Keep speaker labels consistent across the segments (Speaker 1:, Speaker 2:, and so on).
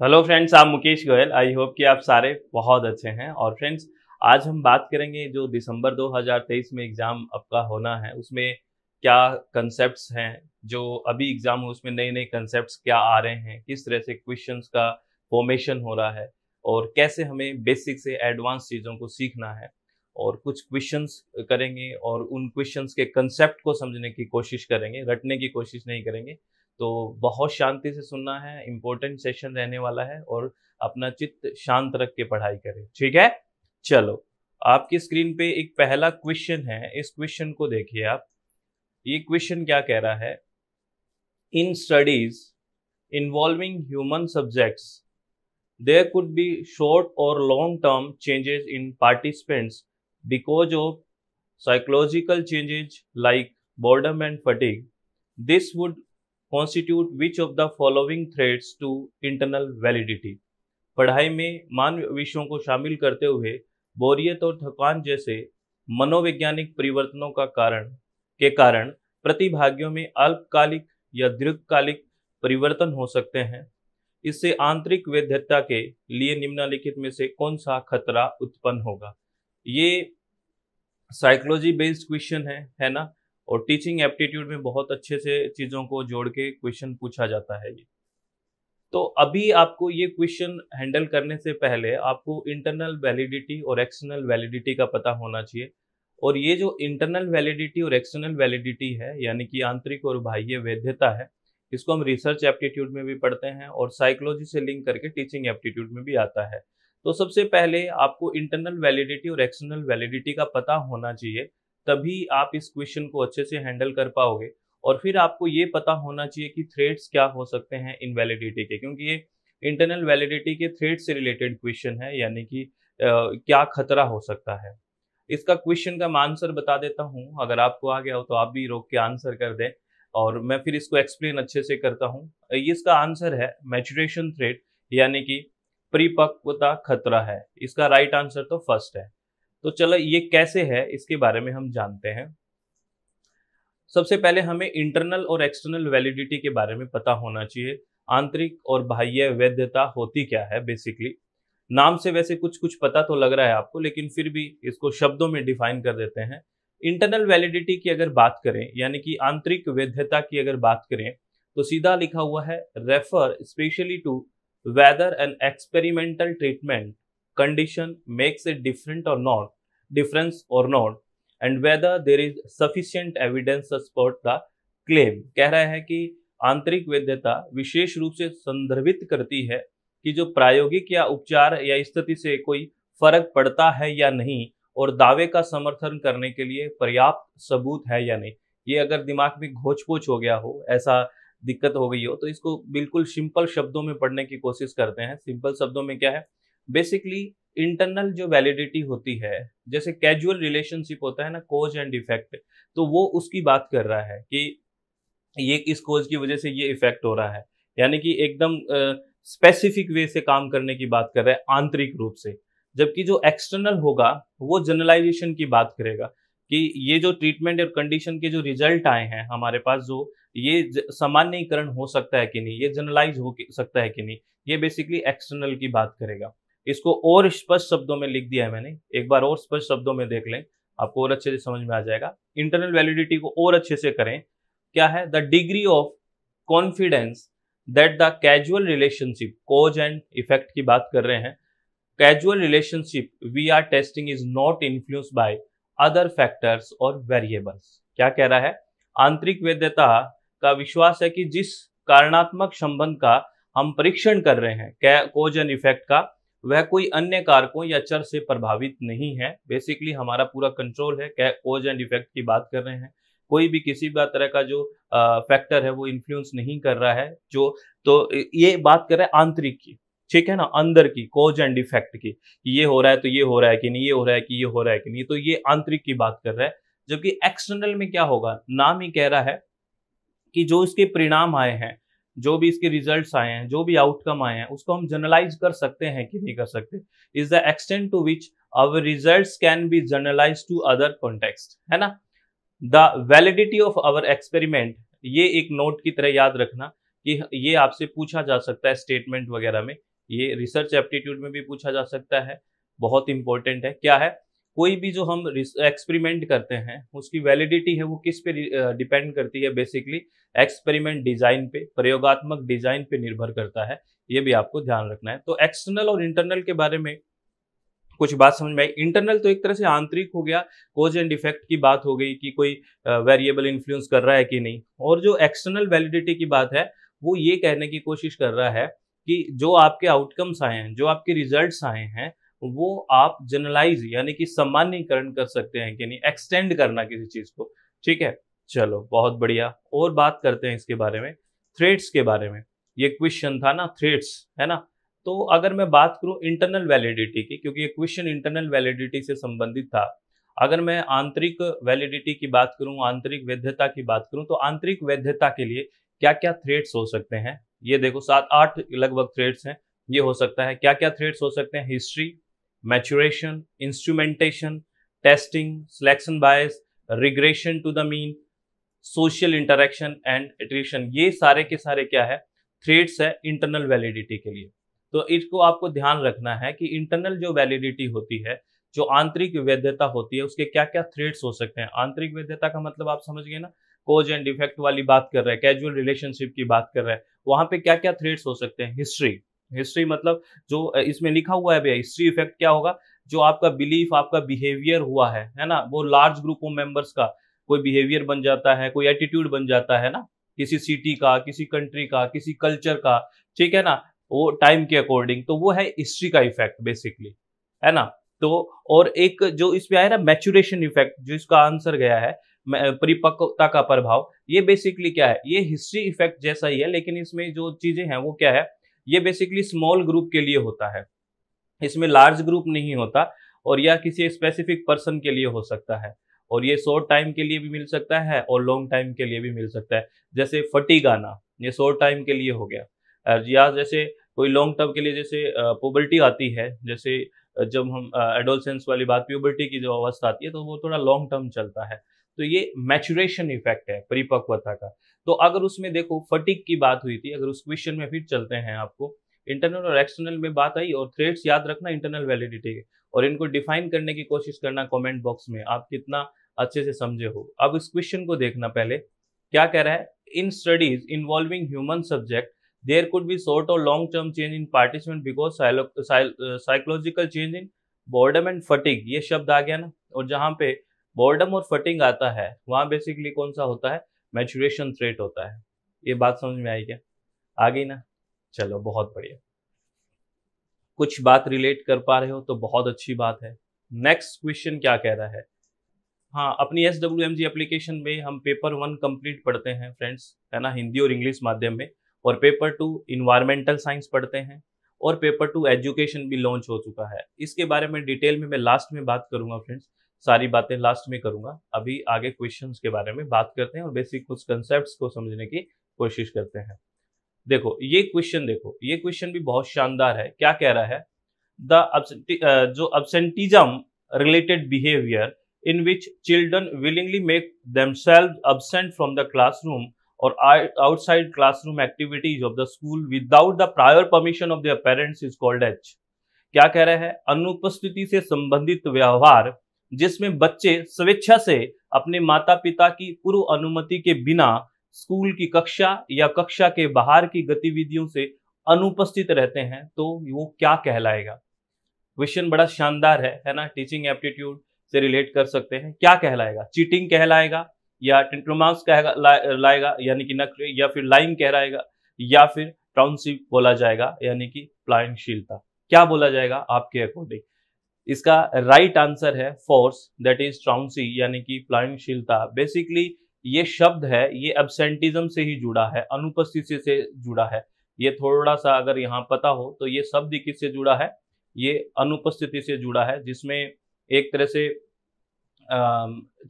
Speaker 1: Hello friends, आप Mukesh Goyal. I hope कि आप सारे बहुत अच्छे हैं। और फ्रेंड्स, आज हम बात करेंगे जो दिसंबर 2023 में एग्ज़ाम आपका होना है उसमें क्या कंसेप्ट्स हैं, जो अभी एग्ज़ाम हो उसमें नए नए कंसेप्ट्स क्या आ रहे हैं, किस तरह से क्वेश्चंस का फॉर्मेशन हो रहा है और कैसे हमें बेसिक से एडवांस चीज़ों को सीखना है। और कुछ क्वेश्चंस करेंगे और उन क्वेश्चंस के कंसेप्ट को समझने की कोशिश करेंगे, रटने की कोशिश नहीं करेंगे। तो बहुत शांति से सुनना है, इम्पोर्टेंट सेशन रहने वाला है और अपना चित्त शांत रख के पढ़ाई करें, ठीक है। चलो, आपकी स्क्रीन पे एक पहला क्वेश्चन है, इस क्वेश्चन को देखिए आप। ये क्वेश्चन क्या कह रहा है? In studies involving human subjects there could be short or long term changes in participants because of psychological changes like boredom and fatigue. This would constitute which of the following threats to internal validity? पढ़ाई में मानव विषयों को शामिल करते हुए बोरियत और थकान जैसे मनोवैज्ञानिक परिवर्तनों के कारण प्रतिभागियों में अल्पकालिक या दीर्घकालिक परिवर्तन हो सकते हैं। इससे आंतरिक वैधता के लिए निम्नलिखित में से कौन सा खतरा उत्पन्न होगा? ये साइकोलॉजी बेस्ड क्वेश्चन है ना। और टीचिंग एप्टीट्यूड में बहुत अच्छे से चीज़ों को जोड़ के क्वेश्चन पूछा जाता है ये। तो अभी आपको ये क्वेश्चन हैंडल करने से पहले आपको इंटरनल वैलिडिटी और एक्सटर्नल वैलिडिटी का पता होना चाहिए। और ये जो इंटरनल वैलिडिटी और एक्सटर्नल वैलिडिटी है, यानी कि आंतरिक और बाह्य वैधता है, इसको हम रिसर्च एप्टीट्यूड में भी पढ़ते हैं और साइकोलॉजी से लिंक करके टीचिंग एप्टीट्यूड में भी आता है। तो सबसे पहले आपको इंटरनल वैलिडिटी और एक्सटर्नल वैलिडिटी का पता होना चाहिए, तभी आप इस क्वेश्चन को अच्छे से हैंडल कर पाओगे। और फिर आपको ये पता होना चाहिए कि थ्रेड्स क्या हो सकते हैं इनवैलिडिटी के, क्योंकि ये इंटरनल वैलिडिटी के थ्रेड से रिलेटेड क्वेश्चन है, यानी कि क्या खतरा हो सकता है। इसका क्वेश्चन का मैं आंसर बता देता हूँ, अगर आपको आ गया हो तो आप भी रोक के आंसर कर दें और मैं फिर इसको एक्सप्लेन अच्छे से करता हूँ। इसका आंसर है मैच्योरेशन थ्रेट, यानी कि परिपक्वता खतरा है। इसका राइट आंसर तो फर्स्ट है। तो चलो, ये कैसे है इसके बारे में हम जानते हैं। सबसे पहले हमें इंटरनल और एक्सटर्नल वैलिडिटी के बारे में पता होना चाहिए। आंतरिक और बाह्य वैधता होती क्या है बेसिकली। नाम से वैसे कुछ कुछ पता तो लग रहा है आपको, लेकिन फिर भी इसको शब्दों में डिफाइन कर देते हैं। इंटरनल वैलिडिटी की अगर बात करें, यानी कि आंतरिक वैधता की अगर बात करें, तो सीधा लिखा हुआ है refer specially to whether an experimental treatment condition makes a difference और not and whether there is sufficient evidence support the claim. कह रहा है कि आंतरिक वैधता विशेष रूप से संदर्भित करती है कि जो प्रायोगिक या उपचार या स्थिति से कोई फर्क पड़ता है या नहीं, और दावे का समर्थन करने के लिए पर्याप्त सबूत है या नहीं। ये अगर दिमाग में घोच पोच हो गया हो, ऐसा दिक्कत हो गई हो, तो इसको बिल्कुल सिंपल शब्दों में पढ़ने की कोशिश करते हैं। सिंपल शब्दों में क्या है, बेसिकली इंटरनल जो वैलिडिटी होती है, जैसे कैजुअल रिलेशनशिप होता है ना, कोज एंड इफेक्ट, तो वो उसकी बात कर रहा है कि ये इस कोज की वजह से ये इफेक्ट हो रहा है, यानी कि एकदम स्पेसिफिक वे से काम करने की बात कर रहा है आंतरिक रूप से। जबकि जो एक्सटर्नल होगा वो जनरलाइजेशन की बात करेगा कि ये जो ट्रीटमेंट और कंडीशन के जो रिजल्ट आए हैं हमारे पास, जो ये सामान्यीकरण हो सकता है कि नहीं, ये जनरलाइज हो सकता है कि नहीं, ये बेसिकली एक्सटर्नल की बात करेगा। इसको और स्पष्ट शब्दों में लिख दिया है मैंने, एक बार और स्पष्ट शब्दों में देख लें, आपको और अच्छे से समझ में आ जाएगा। इंटरनल वैलिडिटी को और अच्छे से करें, क्या है, the degree of confidence that the casual relationship, cause and effect की बात कर रहे हैं, casual relationship we are testing is not influenced by other factors और वेरिएबल्स। क्या कह रहा है, आंतरिक वैधता का विश्वास है कि जिस कारणात्मक संबंध का हम परीक्षण कर रहे हैं, कोज एंड इफेक्ट का, वह कोई अन्य कारकों या चर से प्रभावित नहीं है। बेसिकली हमारा पूरा कंट्रोल है, कोज एंड इफेक्ट की बात कर रहे हैं, कोई भी किसी भी तरह का जो फैक्टर है वो इन्फ्लुएंस नहीं कर रहा है। जो तो ये बात कर रहा है आंतरिक की, ठीक है ना, अंदर की, कोज एंड इफेक्ट की, ये हो रहा है तो ये हो रहा है कि नहीं, ये हो रहा है कि ये हो रहा है कि नहीं, तो ये आंतरिक की बात कर रहा है। जबकि एक्सटर्नल में क्या होगा, नाम ही कह रहा है कि जो इसके परिणाम आए हैं, जो भी इसके रिजल्ट्स आए हैं, जो भी आउटकम आए हैं, उसको हम जनरलाइज कर सकते हैं कि नहीं कर सकते। Is the extent to which our results can be generalise to other context, है ना। The validity of our experiment, ये एक नोट की तरह याद रखना कि ये आपसे पूछा जा सकता है स्टेटमेंट वगैरह में, ये रिसर्च एप्टीट्यूड में भी पूछा जा सकता है, बहुत इंपॉर्टेंट है। क्या है, कोई भी जो हम एक्सपेरिमेंट करते हैं उसकी वैलिडिटी है वो किस पे डिपेंड करती है, बेसिकली एक्सपेरिमेंट डिजाइन पे, प्रयोगात्मक डिजाइन पे निर्भर करता है, ये भी आपको ध्यान रखना है। तो एक्सटर्नल और इंटरनल के बारे में कुछ बात समझ में आई। इंटरनल तो एक तरह से आंतरिक हो गया, कोज एंड इफेक्ट की बात हो गई कि कोई वेरिएबल इन्फ्लुएंस कर रहा है कि नहीं। और जो एक्सटर्नल वैलिडिटी की बात है वो ये कहने की कोशिश कर रहा है कि जो आपके आउटकम्स आए हैं, जो आपके रिजल्ट्स आए हैं, वो आप जनरलाइज यानी कि सामान्यीकरण कर सकते हैं कि नहीं, एक्सटेंड करना किसी चीज को। ठीक है, चलो बहुत बढ़िया। और बात करते हैं इसके बारे में, थ्रेड्स के बारे में। ये क्वेश्चन था ना, थ्रेड्स, है ना। तो अगर मैं बात करूं इंटरनल वैलिडिटी की, क्योंकि ये क्वेश्चन इंटरनल वैलिडिटी से संबंधित था, अगर मैं आंतरिक वैलिडिटी की बात करूं, आंतरिक वैधता की बात करूं, तो आंतरिक वैधता के लिए क्या क्या थ्रेड्स हो सकते हैं, ये देखो 7-8 लगभग थ्रेड्स हैं। ये हो सकता है, क्या क्या थ्रेड्स हो सकते हैं, history, maturation, instrumentation, testing, selection bias, regression to the mean, social interaction and attrition. ये सारे के सारे क्या है, थ्रेड्स है इंटरनल वैलिडिटी के लिए। तो इसको आपको ध्यान रखना है कि इंटरनल जो वैलिडिटी होती है, जो आंतरिक वैधता होती है, उसके क्या क्या थ्रेड्स हो सकते हैं। आंतरिक वैधता का मतलब आप समझ गए ना, कोज एंड इफेक्ट वाली बात कर रहे हैं, कैजुअल रिलेशनशिप की बात कर रहे हैं, वहां पे क्या क्या थ्रेड्स हो सकते हैं। हिस्ट्री, हिस्ट्री मतलब जो इसमें लिखा हुआ है भैया, हिस्ट्री इफेक्ट क्या होगा, जो आपका बिलीफ, आपका बिहेवियर हुआ है ना, वो लार्ज ग्रुप ऑफ मेंबर्स का कोई बिहेवियर बन जाता है, कोई एटीट्यूड बन जाता है ना, किसी सिटी का, किसी कंट्री का, किसी कल्चर का, ठीक है ना, वो टाइम के अकॉर्डिंग, तो वो है हिस्ट्री का इफेक्ट बेसिकली, है ना। तो और एक जो इसमें आया ना मैच्योरेशन इफेक्ट, जो इसका आंसर गया है, परिपक्वता का प्रभाव, ये बेसिकली क्या है, ये हिस्ट्री इफेक्ट जैसा ही है, लेकिन इसमें जो चीजें हैं वो क्या है, ये बेसिकली स्मॉल ग्रुप के लिए होता है, इसमें लार्ज ग्रुप नहीं होता, और या किसी स्पेसिफिक पर्सन के लिए हो सकता है, और ये शॉर्ट टाइम के लिए भी मिल सकता है और लॉन्ग टाइम के लिए भी मिल सकता है। जैसे फटीग आना, ये शॉर्ट टाइम के लिए हो गया, या जैसे कोई लॉन्ग टर्म के लिए, जैसे पुबर्टी आती है, जैसे जब हम एडोलसेंस वाली बात, प्यूबर्टी की जो अवस्था आती है, तो वो थोड़ा लॉन्ग टर्म चलता है। तो ये मैचुरेशन इफेक्ट है परिपक्वता का। तो अगर उसमें देखो फटीग की बात हुई थी, अगर उस क्वेश्चन में फिर चलते हैं, आपको इंटरनल और एक्सटर्नल में बात आई, और थ्रेड्स याद रखना इंटरनल वैलिडिटी के, और इनको डिफाइन करने की कोशिश करना कमेंट बॉक्स में, आप कितना अच्छे से समझे हो। अब इस क्वेश्चन को देखना, पहले क्या कह रहा है, in studies involving human subject there could be short और long term change in participant because psychological change in boredom and fatigue, ये शब्द आ गया ना, और जहां पे बोर्डम और फटीग आता है वहां बेसिकली कौन सा होता है, मैचुरेशन थ्रेट होता है। ये बात समझ में आई क्या, आ गई ना, चलो बहुत बढ़िया। कुछ बात रिलेट कर पा रहे हो तो बहुत अच्छी बात है। नेक्स्ट क्वेश्चन क्या कह रहा है, हाँ, अपनी SWMG एप्लीकेशन में हम पेपर 1 कंप्लीट पढ़ते हैं फ्रेंड्स, है ना, हिंदी और इंग्लिश माध्यम में, और पेपर 2 इन्वायरमेंटल साइंस पढ़ते हैं, और पेपर 2 एजुकेशन भी लॉन्च हो चुका है। इसके बारे में डिटेल में मैं लास्ट में बात करूंगा फ्रेंड्स, सारी बातें लास्ट में करूंगा। अभी आगे क्वेश्चंस के बारे में बात करते हैं और बेसिक कुछ कंसेप्ट्स को समझने की कोशिश करते हैं। देखो ये क्वेश्चन, देखो ये क्वेश्चन भी बहुत शानदार है। क्या कह रहा है, जो absenteeism related behavior in which children willingly make themselves absent from the classroom or outside classroom activities of the school without the prior permission of their parents is called as। क्या कह रहा है, अनुपस्थिति से संबंधित व्यवहार जिसमें बच्चे स्वेच्छा से अपने माता पिता की पूर्व अनुमति के बिना स्कूल की कक्षा या कक्षा के बाहर की गतिविधियों से अनुपस्थित रहते हैं, तो वो क्या कहलाएगा। क्वेश्चन बड़ा शानदार है ना, टीचिंग एप्टीट्यूड से रिलेट कर सकते हैं। क्या कहलाएगा, चीटिंग कहलाएगा, या टिंट्रोमास लाएगा यानी कि नखरे, या फिर लाइंग कहलाएगा, या फिर ट्राउनशिप बोला जाएगा यानी कि प्लायनशीलता, क्या बोला जाएगा आपके अकॉर्डिंग। इसका राइट आंसर है फोर्स, दैट इज ट्राउनसी यानी कि प्लायनशीलता। बेसिकली ये शब्द है, ये एब्सेंटिज्म से ही जुड़ा है, अनुपस्थिति से जुड़ा है। ये थोड़ा सा अगर यहाँ पता हो तो ये शब्द किससे जुड़ा है, ये अनुपस्थिति से जुड़ा है, जिसमें एक तरह से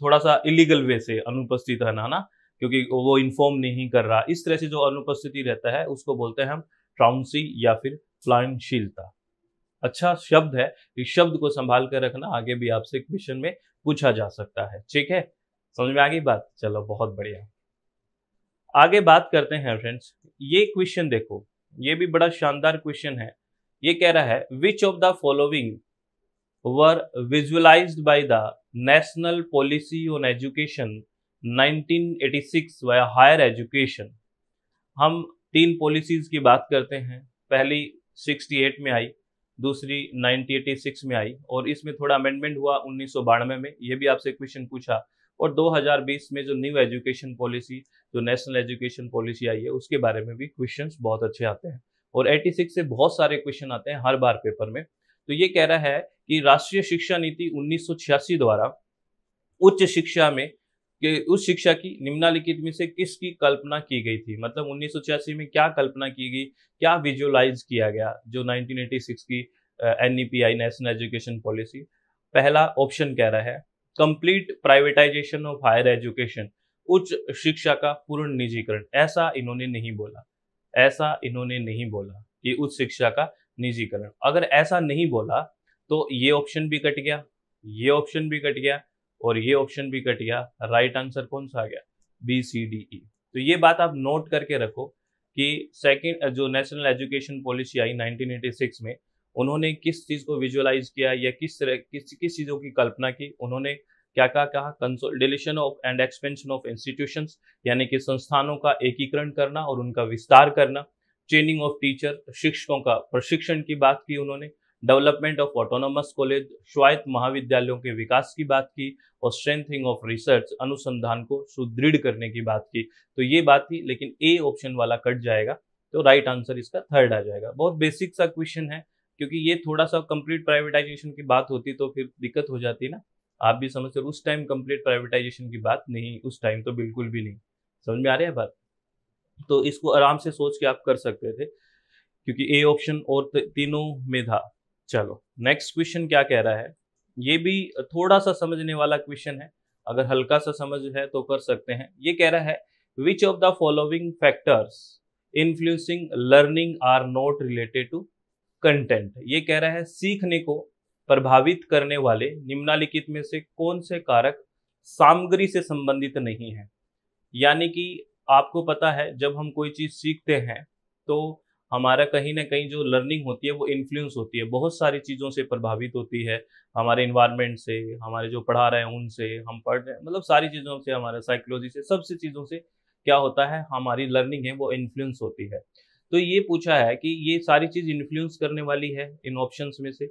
Speaker 1: थोड़ा सा इलीगल वे से अनुपस्थित है ना, क्योंकि वो इन्फॉर्म नहीं कर रहा, इस तरह से जो अनुपस्थिति रहता है उसको बोलते हैं हम ट्राउनसी या फिर प्लायनशीलता। अच्छा शब्द है, इस शब्द को संभाल कर रखना, आगे भी आपसे क्वेश्चन में पूछा जा सकता है। ठीक है, समझ में आ गई बात, चलो बहुत बढ़िया। आगे बात करते हैं फ्रेंड्स। ये क्वेश्चन देखो, ये भी बड़ा शानदार क्वेश्चन है। ये कह रहा है which of the following were visualised by the national policy on education 1986 via higher education. हम तीन पॉलिसीज की बात करते हैं। पहली 68 में आई, दूसरी 1986 में आई और इसमें थोड़ा अमेंडमेंट हुआ 1992 में, ये भी आपसे क्वेश्चन पूछा। और 2020 में जो न्यू एजुकेशन पॉलिसी, जो नेशनल एजुकेशन पॉलिसी आई है, उसके बारे में भी क्वेश्चंस बहुत अच्छे आते हैं। और 86 से बहुत सारे क्वेश्चन आते हैं हर बार पेपर में। तो ये कह रहा है कि राष्ट्रीय शिक्षा नीति 1986 द्वारा उच्च शिक्षा में कि उस शिक्षा की निम्नलिखित में से किसकी कल्पना की गई थी। मतलब 1986 में क्या कल्पना की गई, क्या विजुअलाइज किया गया जो 1986 की एनईपी नेशनल एजुकेशन पॉलिसी। पहला ऑप्शन कह रहा है complete privatisation of higher education, उच्च शिक्षा का पूर्ण निजीकरण। ऐसा इन्होंने नहीं बोला, ऐसा इन्होंने नहीं बोला कि उच्च शिक्षा का निजीकरण। अगर ऐसा नहीं बोला तो ये ऑप्शन भी कट गया, ये ऑप्शन भी कट गया और ये ऑप्शन भी कट गया। राइट आंसर कौन सा आ गया, बी सी डी ई। तो ये बात आप नोट करके रखो कि सेकंड जो नेशनल एजुकेशन पॉलिसी आई 1986 में, उन्होंने किस चीज को विजुअलाइज किया या किस तरह किस चीजों की कल्पना की। उन्होंने क्या कहा consolidation of and expansion of institutions, यानी कि संस्थानों का एकीकरण करना और उनका विस्तार करना। ट्रेनिंग ऑफ टीचर, शिक्षकों का प्रशिक्षण की बात की उन्होंने। डेवलपमेंट ऑफ ऑटोनोमस कॉलेज, स्वायत्त महाविद्यालयों के विकास की बात की। और स्ट्रेंथनिंग ऑफ रिसर्च, अनुसंधान को सुदृढ़ करने की बात की। तो ये बात थी, लेकिन ए ऑप्शन वाला कट जाएगा, तो राइट आंसर इसका थर्ड आ जाएगा। बहुत बेसिक सा क्वेश्चन है, क्योंकि ये थोड़ा सा कंप्लीट प्राइवेटाइजेशन की बात होती तो फिर दिक्कत हो जाती ना। आप भी समझते हो उस टाइम कंप्लीट प्राइवेटाइजेशन की बात नहीं, उस टाइम तो बिल्कुल भी नहीं। समझ में आ रही है बात? तो इसको आराम से सोच के आप कर सकते थे, क्योंकि ए ऑप्शन और तीनों में था। चलो नेक्स्ट क्वेश्चन क्या कह रहा है, ये भी थोड़ा सा समझने वाला क्वेश्चन है, अगर हल्का सा समझ है तो कर सकते हैं। ये कह रहा है which of the following factors influencing learning are not related to content. ये कह रहा है सीखने को प्रभावित करने वाले निम्नलिखित में से कौन से कारक सामग्री से संबंधित नहीं है। यानी कि आपको पता है जब हम कोई चीज सीखते हैं तो हमारा कहीं ना कहीं जो लर्निंग होती है वो इन्फ्लुएंस होती है, बहुत सारी चीज़ों से प्रभावित होती है। हमारे इन्वायरमेंट से, हमारे जो पढ़ा रहे हैं उनसे, हम पढ़ रहे हैं, मतलब सारी चीज़ों से, हमारे साइकोलॉजी से, सबसे चीज़ों से क्या होता है, हमारी लर्निंग है वो इन्फ्लुएंस होती है। तो ये पूछा है कि ये सारी चीज़ इन्फ्लुएंस करने वाली है इन ऑप्शंस में से,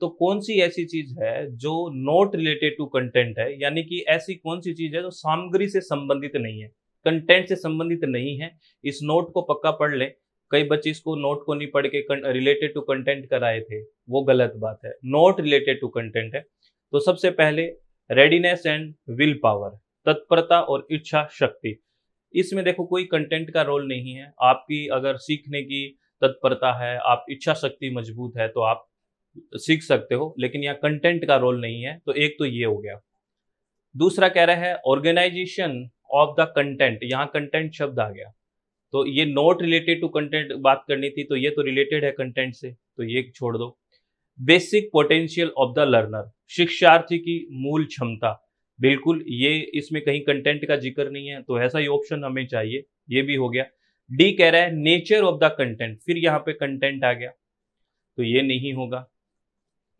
Speaker 1: तो कौन सी ऐसी चीज़ है जो नॉट रिलेटेड टू कंटेंट है। यानी कि ऐसी कौन सी चीज़ है जो सामग्री से संबंधित नहीं है, कंटेंट से संबंधित नहीं है। इस नोट को पक्का पढ़ ले। कई बच्चे इसको नोट को नहीं पढ़ के रिलेटेड टू कंटेंट कराए थे, वो गलत बात है। नॉट रिलेटेड टू कंटेंट है। तो सबसे पहले रेडीनेस एंड विल पावर, तत्परता और इच्छा शक्ति। इसमें देखो कोई कंटेंट का रोल नहीं है। आपकी अगर सीखने की तत्परता है, आप इच्छा शक्ति मजबूत है, तो आप सीख सकते हो, लेकिन यहाँ कंटेंट का रोल नहीं है। तो एक तो ये हो गया। दूसरा कह रहा है ऑर्गेनाइजेशन ऑफ द कंटेंट, यहाँ कंटेंट शब्द आ गया, तो ये नॉट रिलेटेड टू कंटेंट बात करनी थी, तो ये तो रिलेटेड है कंटेंट से, तो ये छोड़ दो। Basic potential of the learner, शिक्षार्थी की मूल क्षमता, बिल्कुल ये इसमें कहीं कंटेंट का जिक्र नहीं है, तो ऐसा ही ऑप्शन हमें चाहिए, ये भी हो गया। डी कह रहा है नेचर ऑफ द कंटेंट, फिर यहाँ पे कंटेंट आ गया, तो ये नहीं होगा।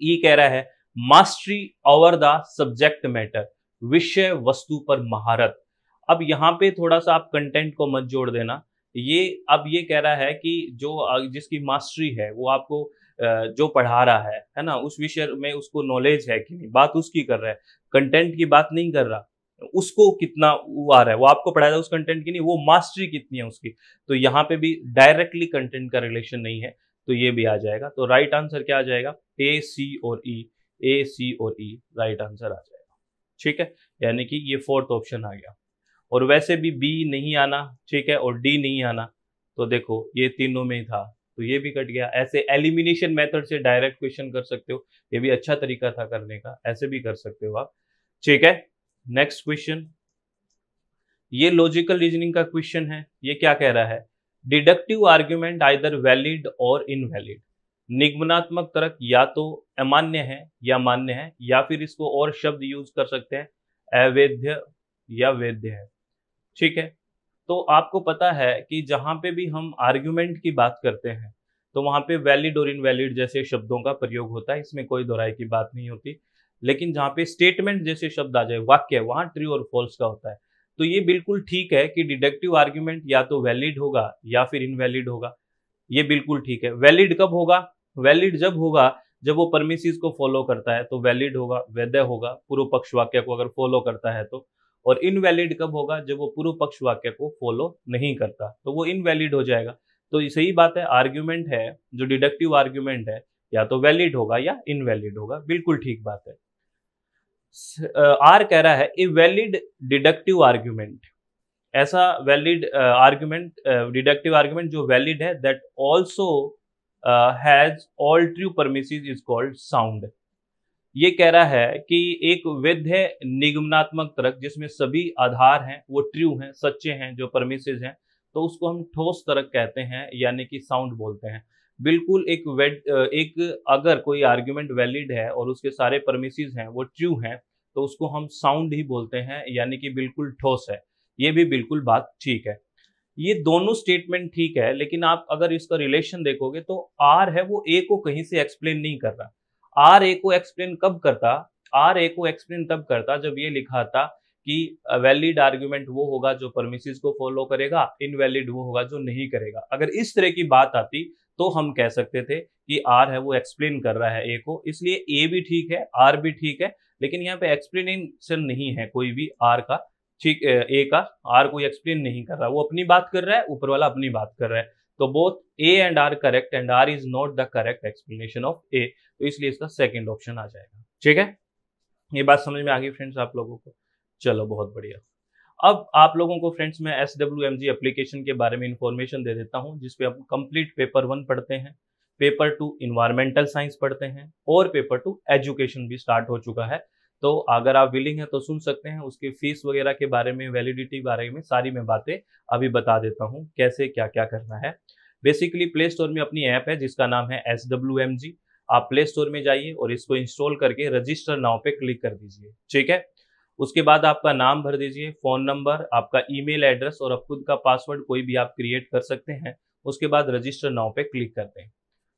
Speaker 1: ई कह रहा है mastery over the subject matter, विषय वस्तु पर महारत। अब यहाँ पे थोड़ा सा आप कंटेंट को मत जोड़ देना। ये अब ये कह रहा है कि जो जिसकी मास्टरी है वो आपको जो पढ़ा रहा है ना, उस विषय में उसको नॉलेज है कि नहीं, बात उसकी कर रहा है, कंटेंट की बात नहीं कर रहा। उसको कितना वो आ रहा है, वो आपको पढ़ा रहा है उस कंटेंट की नहीं, वो मास्टरी कितनी है उसकी। तो यहाँ पे भी डायरेक्टली कंटेंट का रिलेशन नहीं है, तो ये भी आ जाएगा। तो राइट आंसर क्या आ जाएगा, ए सी और ई, ए सी और ई राइट आंसर आ जाएगा। ठीक है, यानी कि ये फोर्थ ऑप्शन आ गया। और वैसे भी बी नहीं आना, ठीक है, और डी नहीं आना, तो देखो ये तीनों में ही था, तो ये भी कट गया। ऐसे एलिमिनेशन मेथड से डायरेक्ट क्वेश्चन कर सकते हो, ये भी अच्छा तरीका था करने का, ऐसे भी कर सकते हो आप। ठीक है, नेक्स्ट क्वेश्चन, ये लॉजिकल रीजनिंग का क्वेश्चन है। ये क्या कह रहा है, डिडक्टिव आर्ग्यूमेंट आइदर वैलिड और इनवैलिड, निगमनात्मक तर्क या तो अमान्य है या मान्य है, या फिर इसको और शब्द यूज कर सकते हैं, अवैध या वैध है। ठीक है, तो आपको पता है कि जहाँ पे भी हम आर्ग्यूमेंट की बात करते हैं तो वहाँ पे वैलिड और इनवैलिड जैसे शब्दों का प्रयोग होता है, इसमें कोई दोहराई की बात नहीं होती। लेकिन जहाँ पे स्टेटमेंट जैसे शब्द आ जाए, वाक्य, वहाँ ट्रू और फॉल्स का होता है। तो ये बिल्कुल ठीक है कि डिडक्टिव आर्ग्यूमेंट या तो वैलिड होगा या फिर इनवैलिड होगा, ये बिल्कुल ठीक है। वैलिड कब होगा? वैलिड जब होगा जब वो परमिसेस को फॉलो करता है तो वैलिड होगा, वैध होगा, पूर्व पक्ष वाक्य को अगर फॉलो करता है तो। और इनवैलिड कब होगा? जब वो पूर्व पक्ष वाक्य को फॉलो नहीं करता तो वो इनवैलिड हो जाएगा। तो ये सही बात है, आर्ग्यूमेंट है जो डिडक्टिव आर्ग्यूमेंट है या तो वैलिड होगा या इनवैलिड होगा, बिल्कुल ठीक बात है। आर कह रहा है ए वैलिड डिडक्टिव आर्ग्यूमेंट, ऐसा वैलिड आर्ग्यूमेंट, डिडक्टिव आर्ग्यूमेंट जो वैलिड है, that also has all true premises is called sound. ये कह रहा है कि एक वैध है निगमनात्मक तर्क जिसमें सभी आधार हैं वो ट्रू हैं, सच्चे हैं, जो परमिसेस हैं, तो उसको हम ठोस तर्क कहते हैं, यानी कि साउंड बोलते हैं। बिल्कुल एक अगर कोई आर्ग्यूमेंट वैलिड है और उसके सारे परमिसेस हैं वो ट्रू हैं तो उसको हम साउंड ही बोलते हैं, यानी कि बिल्कुल ठोस है। ये भी बिल्कुल बात ठीक है। ये दोनों स्टेटमेंट ठीक है, लेकिन आप अगर इसका रिलेशन देखोगे तो आर है वो ए को कहीं से एक्सप्लेन नहीं कर रहा। आर ए को एक्सप्लेन कब करता? आर ए को एक्सप्लेन तब करता जब ये लिखा था कि वैलिड आर्ग्यूमेंट वो होगा जो परमिसेस को फॉलो करेगा, इनवैलिड वो होगा जो नहीं करेगा। अगर इस तरह की बात आती तो हम कह सकते थे कि आर है वो एक्सप्लेन कर रहा है ए को, इसलिए ए भी ठीक है, आर भी ठीक है, लेकिन यहाँ पे एक्सप्लेनेशन नहीं है कोई भी आर का, ठीक, ए का। आर कोई एक्सप्लेन नहीं कर रहा, वो अपनी बात कर रहा है, ऊपर वाला अपनी बात कर रहा है। तो both A and R correct and R is not the correct explanation of A, तो इसलिए इसका सेकंड ऑप्शन आ जाएगा। ठीक है, ये बात समझ में आ गई फ्रेंड्स आप लोगों को? चलो बहुत बढ़िया। अब आप लोगों को फ्रेंड्स मैं SWMG एप्लीकेशन के बारे में इंफॉर्मेशन दे देता हूं, जिसपे आप कंप्लीट पेपर 1 पढ़ते हैं, पेपर 2 इन्वायरमेंटल साइंस पढ़ते हैं और पेपर 2 एजुकेशन भी स्टार्ट हो चुका है। तो अगर आप विलिंग हैं तो सुन सकते हैं। उसकी फीस वगैरह के बारे में, वैलिडिटी के बारे में सारी मैं बातें अभी बता देता हूँ, कैसे क्या क्या करना है। बेसिकली प्ले स्टोर में अपनी ऐप है जिसका नाम है SWMG। आप प्ले स्टोर में जाइए और इसको इंस्टॉल करके रजिस्टर नाउ पे क्लिक कर दीजिए। ठीक है, उसके बाद आपका नाम भर दीजिए, फोन नंबर, आपका ईमेल एड्रेस और आप खुद का पासवर्ड कोई भी आप क्रिएट कर सकते हैं। उसके बाद रजिस्टर नाउ पे क्लिक करते हैं।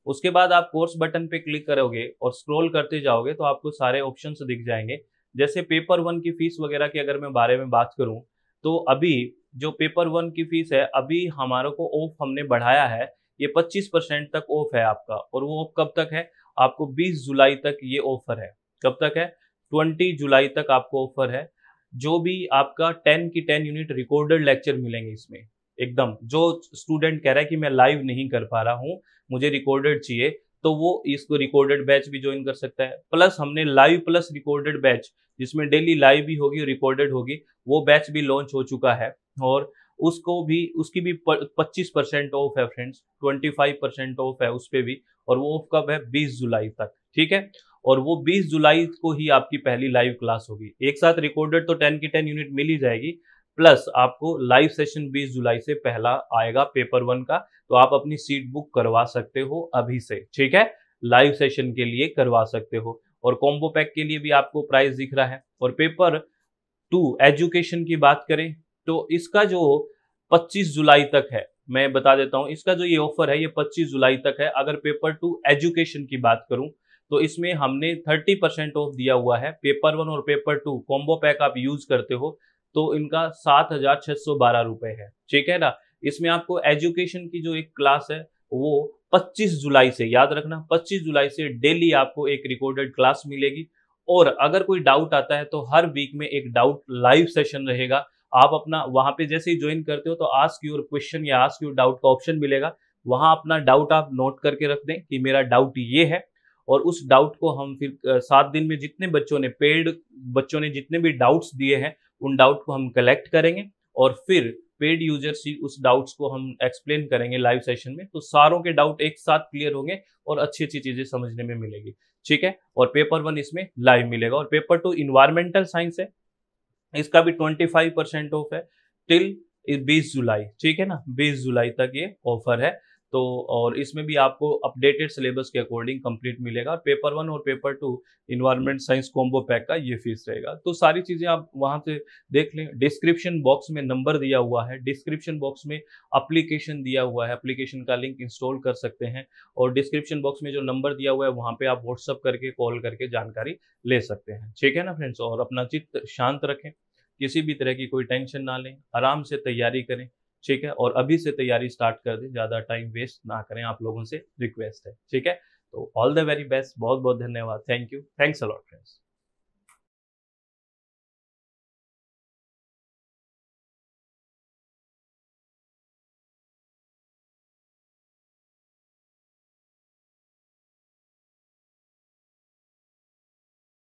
Speaker 1: उसके बाद आप कोर्स बटन पे क्लिक करोगे और स्क्रॉल करते जाओगे तो आपको सारे ऑप्शंस दिख जाएंगे। जैसे पेपर 1 की फीस वगैरह की अगर मैं बारे में बात करूं तो अभी जो पेपर 1 की फीस है, अभी हमारे को ऑफ हमने बढ़ाया है, ये 25% तक ऑफ है आपका। और वो ऑफ कब तक है? आपको 20 जुलाई तक ये ऑफर है। कब तक है? 20 जुलाई तक आपको ऑफर है। जो भी आपका 10 की 10 यूनिट रिकॉर्डेड लेक्चर मिलेंगे इसमें, एकदम जो स्टूडेंट कह रहा है कि मैं लाइव नहीं कर पा रहा हूँ, मुझे रिकॉर्डेड चाहिए, तो वो इसको रिकॉर्डेड बैच भी ज्वाइन कर सकता है। प्लस हमने लाइव प्लस रिकॉर्डेड बैच, जिसमें डेली लाइव भी होगी और रिकॉर्डेड होगी, वो बैच भी लॉन्च हो चुका है। और उसकी भी 25% ऑफ है फ्रेंड्स, 25% ऑफ है उस पर भी। और वो ऑफ कब है? 20 जुलाई तक। ठीक है, और वो 20 जुलाई को ही आपकी पहली लाइव क्लास होगी। एक साथ रिकॉर्डेड तो 10 की 10 यूनिट मिल ही जाएगी, प्लस आपको लाइव सेशन 20 जुलाई से पहला आएगा पेपर 1 का। तो आप अपनी सीट बुक करवा सकते हो अभी से। ठीक है, लाइव सेशन के लिए करवा सकते हो। और कॉम्बो पैक के लिए भी आपको प्राइस दिख रहा है। और पेपर 2 एजुकेशन की बात करें तो इसका जो 25 जुलाई तक है, मैं बता देता हूं, इसका जो ये ऑफर है ये 25 जुलाई तक है। अगर पेपर 2 एजुकेशन की बात करूं तो इसमें हमने 30% ऑफ दिया हुआ है। पेपर 1 और पेपर 2 कॉम्बो पैक आप यूज करते हो तो इनका 7,612 रुपए है। ठीक है ना, इसमें आपको एजुकेशन की जो एक क्लास है वो 25 जुलाई से, याद रखना, 25 जुलाई से डेली आपको एक रिकॉर्डेड क्लास मिलेगी। और अगर कोई डाउट आता है तो हर वीक में एक डाउट लाइव सेशन रहेगा। आप अपना वहां पे जैसे ही ज्वाइन करते हो तो आस्क योर क्वेश्चन या आस्क योर डाउट का ऑप्शन मिलेगा, वहां अपना डाउट आप नोट करके रख दें कि मेरा डाउट ये है। और उस डाउट को हम फिर 7 दिन में जितने बच्चों ने, पेड बच्चों ने जितने भी डाउट्स दिए हैं, उन डाउट को हम कलेक्ट करेंगे और फिर पेड यूजर्स ही उस डाउट्स को हम एक्सप्लेन करेंगे लाइव सेशन में। तो सारों के डाउट एक साथ क्लियर होंगे और अच्छी अच्छी चीजें समझने में मिलेगी। ठीक है, और पेपर 1 इसमें लाइव मिलेगा। और पेपर 2 इन्वायरमेंटल साइंस है, इसका भी 25% ऑफ है टिल 20 जुलाई। ठीक है ना, 20 जुलाई तक ये ऑफर है। तो और इसमें भी आपको अपडेटेड सिलेबस के अकॉर्डिंग कंप्लीट मिलेगा। पेपर 1 और paper 2 environment science combo pack का ये फीस रहेगा। तो सारी चीज़ें आप वहाँ से देख लें। डिस्क्रिप्शन बॉक्स में नंबर दिया हुआ है, डिस्क्रिप्शन बॉक्स में एप्लीकेशन दिया हुआ है, एप्लीकेशन का लिंक इंस्टॉल कर सकते हैं और डिस्क्रिप्शन बॉक्स में जो नंबर दिया हुआ है वहाँ पे आप व्हाट्सअप करके, कॉल करके जानकारी ले सकते हैं। ठीक है ना फ्रेंड्स? और अपना चित्त शांत रखें, किसी भी तरह की कोई टेंशन ना लें, आराम से तैयारी करें, ठीक है? और अभी से तैयारी स्टार्ट कर दें, ज़्यादा टाइम वेस्ट ना करें, आप लोगों से रिक्वेस्ट है, ठीक है? तो ऑल द वेरी बेस्ट, बहुत-बहुत धन्यवाद, thank you, thanks a lot friends.